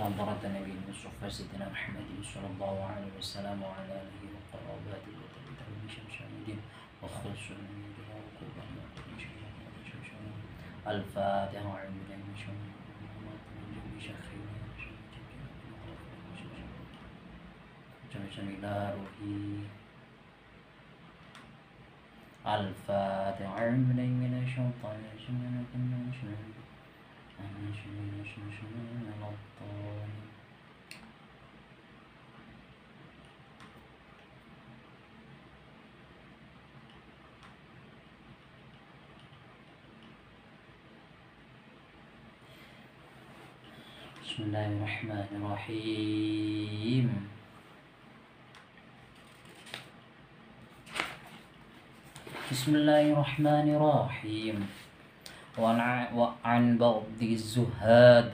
حضرة النبي المصطفى سيدنا محمد صلى الله عليه وسلم وعلى آله وقراباته وتابعه بشمس الدين وخلص من يده وقوبا وكل شيء الفاتحة أعوذ بالله من الشيطان إلى روحي الفاتحة أعوذ بالله من الشيطان بسم الله الرحمن الرحيم بسم الله الرحمن الرحيم وعن بعض الزهاد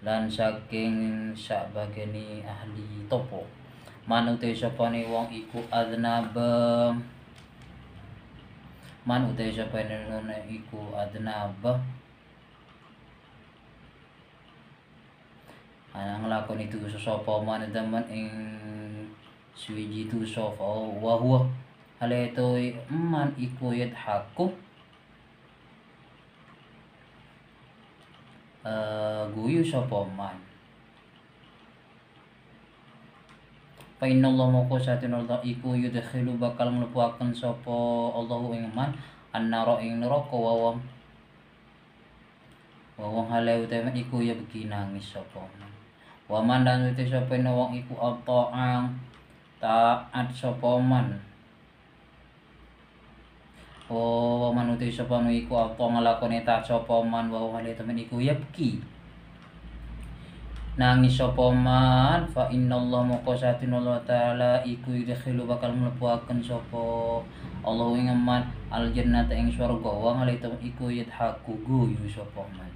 lan saking sakbageni ahli topo manute sapane wong iku adnaba manute sapane iku adnaba ana nglakoni itu sapa man temen ing suwiji tu sapa wa huwa hale to man iku yadhaku guyu sapa man fa innallaha moko satuna Allah iku yudkhilu bakal mlebuaken sapa Allahu ing man annara ing neraka wa wong hale utawa iku ya beki nangis sapa man wa man lan uti sapa wong iku ata'ang taat sapa man wa man uti sapa iku apa nglakoni taat sapa man wa hale temen iku ya beki nangis sapa man fa innallaha moko satuna taala iku yudkhilu bakal mlebuaken sapa Allah ing man al jannata ing swarga wa hale temen iku yadhaku guyu sapa man.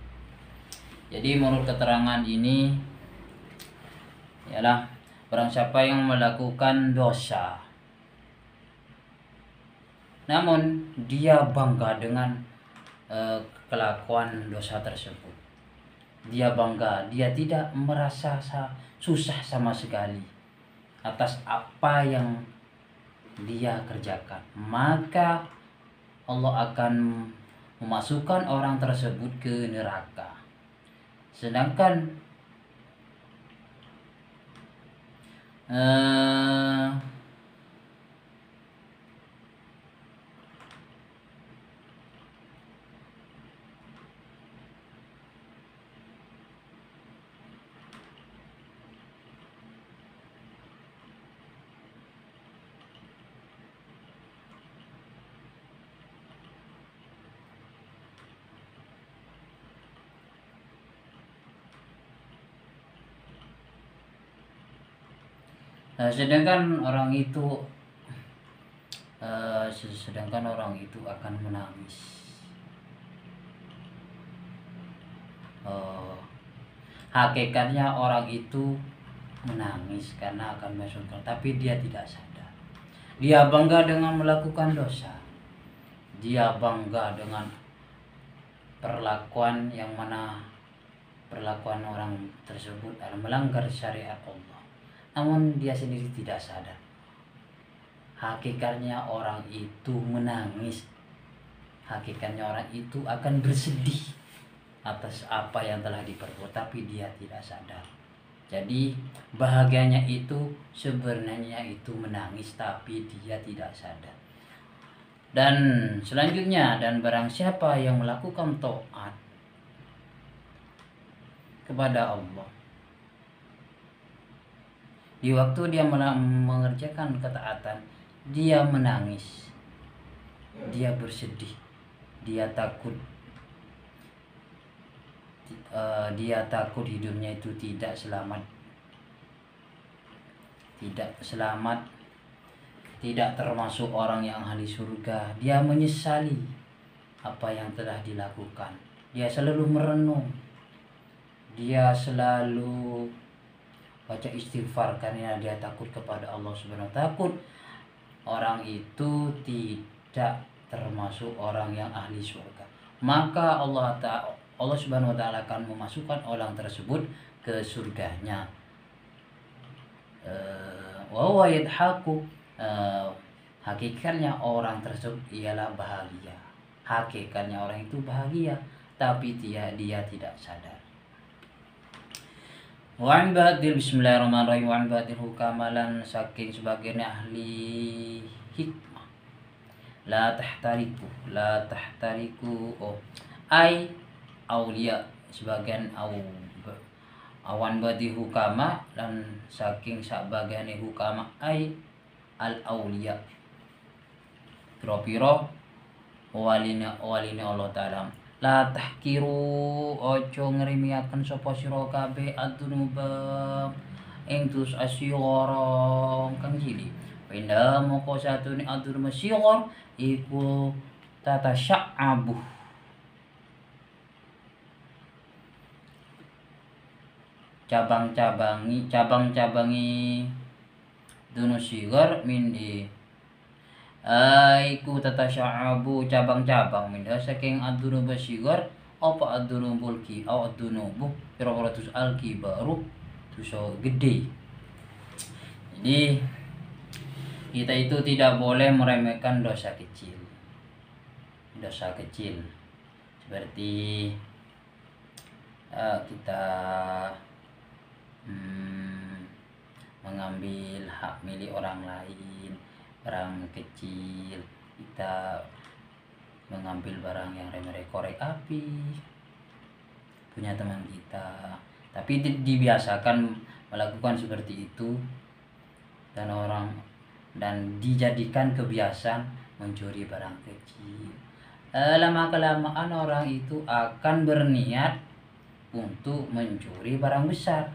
Jadi menurut keterangan ini ialah barang siapa yang melakukan dosa namun dia bangga dengan kelakuan dosa tersebut, dia bangga, dia tidak merasa susah sama sekali atas apa yang dia kerjakan, maka Allah akan memasukkan orang tersebut ke neraka. Sedangkan sedangkan orang itu akan menangis. Hakikatnya orang itu menangis karena akan masuk, tapi dia tidak sadar. Dia bangga dengan melakukan dosa. Dia bangga dengan perlakuan yang mana perlakuan orang tersebut adalah melanggar syariat Allah. Namun dia sendiri tidak sadar. Hakikatnya orang itu menangis. Hakikatnya orang itu akan bersedih atas apa yang telah diperbuat, tapi dia tidak sadar. Jadi bahagianya itu sebenarnya itu menangis, tapi dia tidak sadar. Dan selanjutnya, dan barang siapa yang melakukan taat kepada Allah di waktu dia mengerjakan ketaatan, dia menangis, dia bersedih, dia takut hidupnya itu tidak selamat, tidak termasuk orang yang ahli surga. Dia menyesali apa yang telah dilakukan. Dia selalu merenung, dia selalu baca istighfar karena dia takut kepada Allah Subhanahu wa ta'ala. Takut orang itu tidak termasuk orang yang ahli surga, maka Allah Subhanahu wa ta'ala akan memasukkan orang tersebut ke surganya. Wa huwa yadhaku, hakikatnya orang tersebut ialah bahagia. Hakikatnya orang itu bahagia, tapi dia tidak sadar. Wa an ba'dil bismillahirrahmanirrahim wa an ba'dil hukamalan saking sebagian ahli hikmah. La tahtariku ai aulia, sebagian awan badi hukama dan saking sabagian hukama ai al aulia piro-piro waline Allah taala. La tahkiru, ojo ngrimiaken sapa sira kabeh adzunuba ing dus asyghara kang cilik. Pindah moko satune adzunub syghar iku tatasya'abu, cabang-cabangi dunus syghar min iku tatasya'abu, cabang-cabang min saking adzunub syghar apa adzunubul ki au adzunubu kira-kira tus al kibaru dosa gede. Jadi kita itu tidak boleh meremehkan dosa kecil. Dosa kecil seperti kita mengambil hak milik orang lain, barang kecil, kita mengambil barang yang remeh, korek api punya teman kita, tapi dibiasakan melakukan seperti itu dan dijadikan kebiasaan mencuri barang kecil. Lama-kelamaan orang itu akan berniat untuk mencuri barang besar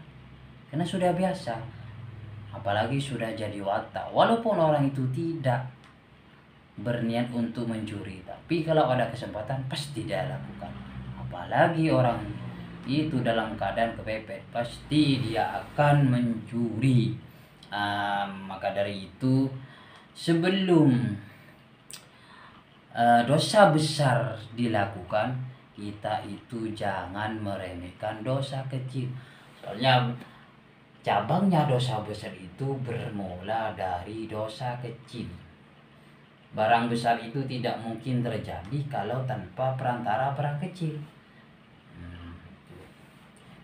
karena sudah biasa, apalagi sudah jadi watak. Walaupun orang itu tidak berniat untuk mencuri, tapi kalau ada kesempatan pasti dia lakukan. Apalagi orang itu dalam keadaan kepepet, pasti dia akan mencuri. Maka dari itu sebelum dosa besar dilakukan, kita itu jangan meremehkan dosa kecil. Soalnya cabangnya dosa besar itu bermula dari dosa kecil. Barang besar itu tidak mungkin terjadi kalau tanpa perantara barang kecil.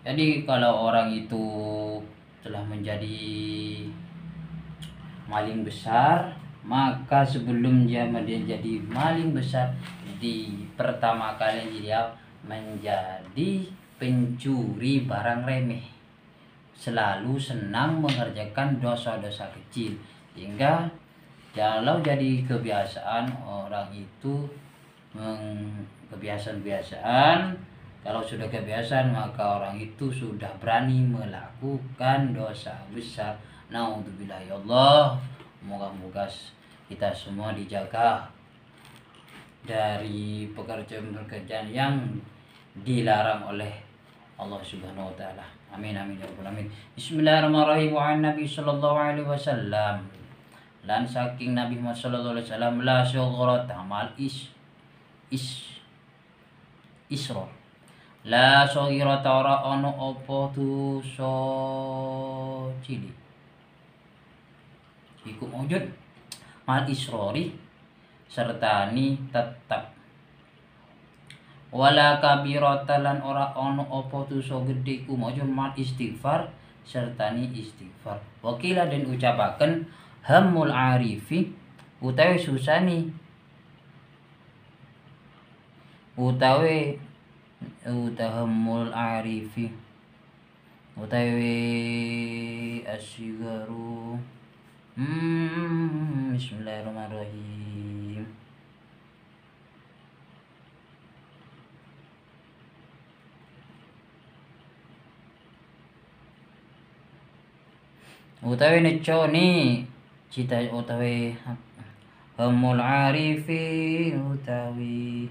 Jadi kalau orang itu telah menjadi maling besar, maka sebelum dia menjadi maling besar, di pertama kali dia menjadi pencuri barang remeh, selalu senang mengerjakan dosa-dosa kecil, hingga kalau jadi kebiasaan orang itu kebiasaan, kalau sudah kebiasaan maka orang itu sudah berani melakukan dosa besar. Naudzubillah ya Allah. Moga-moga kita semua dijaga dari pekerjaan-pekerjaan yang dilarang oleh Allah Subhanahu wa taala. Amin amin ya rabbal alamin. Bismillahirrahmanirrahim. Wa Nabi sallallahu alaihi wasallam, lan saking Nabi Muhammad sallallahu alaihi wasallam, la syughrata mal isra. La syughrata ora ono apa dosa cilik iku wujud mal isrori sertani tetap, wala kabirata lan ora ono apa dosa gedhe iku wujud mal istighfar sertani istighfar. Wakila dan ucapaken hamul arifi utawi susani utawi utahamul arifi utawi asyigaru. Bismillahirrahmanirrahim. Utawi neconi cita utawi hamul arifi utawi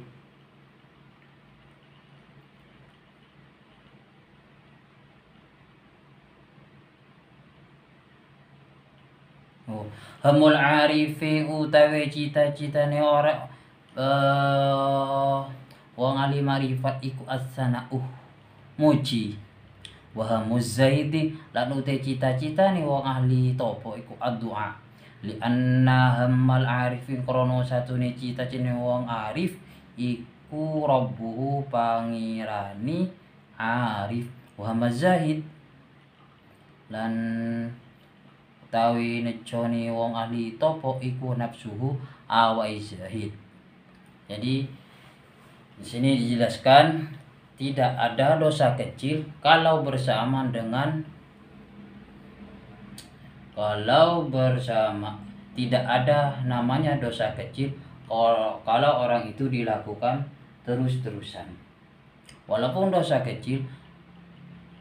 hamul arifi utawi cita-citane ora wong alim marifat iku as-sana'u muji wa hamuz zaidi lan utai cita-cita ni wong ahli topo iku addu'a li anna hammal arifin krono satune cita-citane wong arif iku rabbuhu pangirani arif wa hamaz zahid lan utawi neconi wong ahli topo iku nafsuhu awai zahid. Jadi di sini dijelaskan tidak ada dosa kecil kalau bersama tidak ada namanya dosa kecil kalau orang itu dilakukan terus-terusan. Walaupun dosa kecil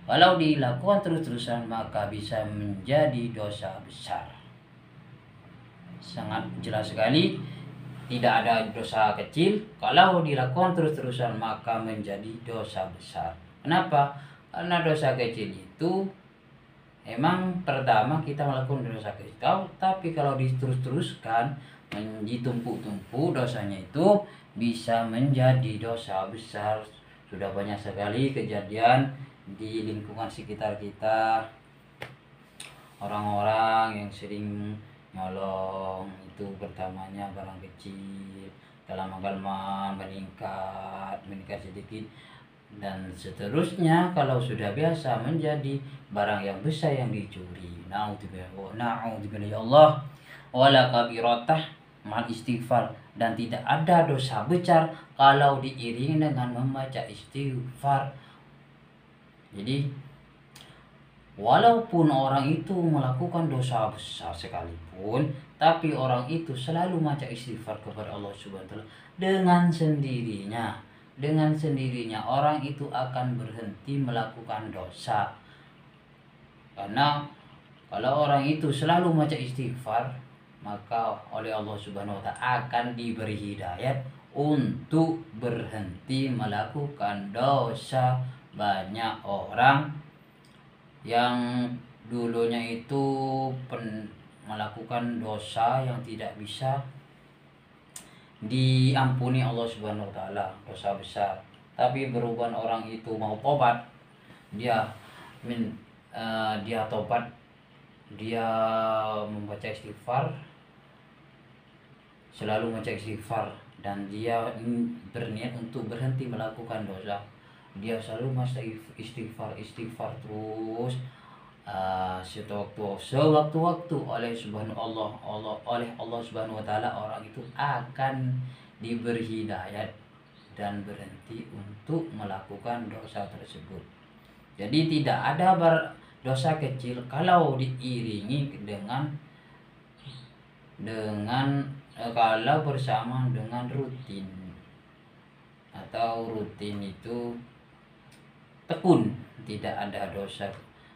kalau dilakukan terus-terusan maka bisa menjadi dosa besar. Sangat jelas sekali, tidak ada dosa kecil kalau dilakukan terus-terusan maka menjadi dosa besar. Kenapa? Karena dosa kecil itu emang pertama kita melakukan dosa kecil, tapi kalau diterus-teruskan ditumpuk-tumpuk dosanya itu bisa menjadi dosa besar. Sudah banyak sekali kejadian di lingkungan sekitar kita, orang-orang yang sering nyolong itu pertamanya barang kecil, lama-lama meningkat sedikit dan seterusnya. Kalau sudah biasa menjadi barang yang besar yang dicuri. Na'udzubillah ya Allah. Wala kabiratah mal istighfar, dan tidak ada dosa besar kalau diiringi dengan membaca istighfar. Jadi walaupun orang itu melakukan dosa besar sekalipun, tapi orang itu selalu membaca istighfar kepada Allah Subhanahu wa taala, dengan sendirinya orang itu akan berhenti melakukan dosa. Karena kalau orang itu selalu membaca istighfar, maka oleh Allah Subhanahu wa taala akan diberi hidayat untuk berhenti melakukan dosa. Banyak orang yang dulunya itu melakukan dosa yang tidak bisa diampuni Allah Subhanahu wa taala, dosa besar. Tapi berhubung orang itu mau tobat, dia tobat, dia membaca istighfar, selalu membaca istighfar, dan dia berniat untuk berhenti melakukan dosa. Dia selalu masih istighfar terus sewaktu-waktu oleh Allah Subhanahu wa taala, orang itu akan diberi hidayat dan berhenti untuk melakukan dosa tersebut. Jadi tidak ada dosa kecil kalau diiringi kalau bersama dengan rutin, atau rutin itu tekun. Tidak ada dosa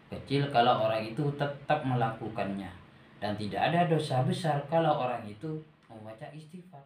kecil kalau orang itu tetap melakukannya, dan tidak ada dosa besar kalau orang itu membaca istighfar.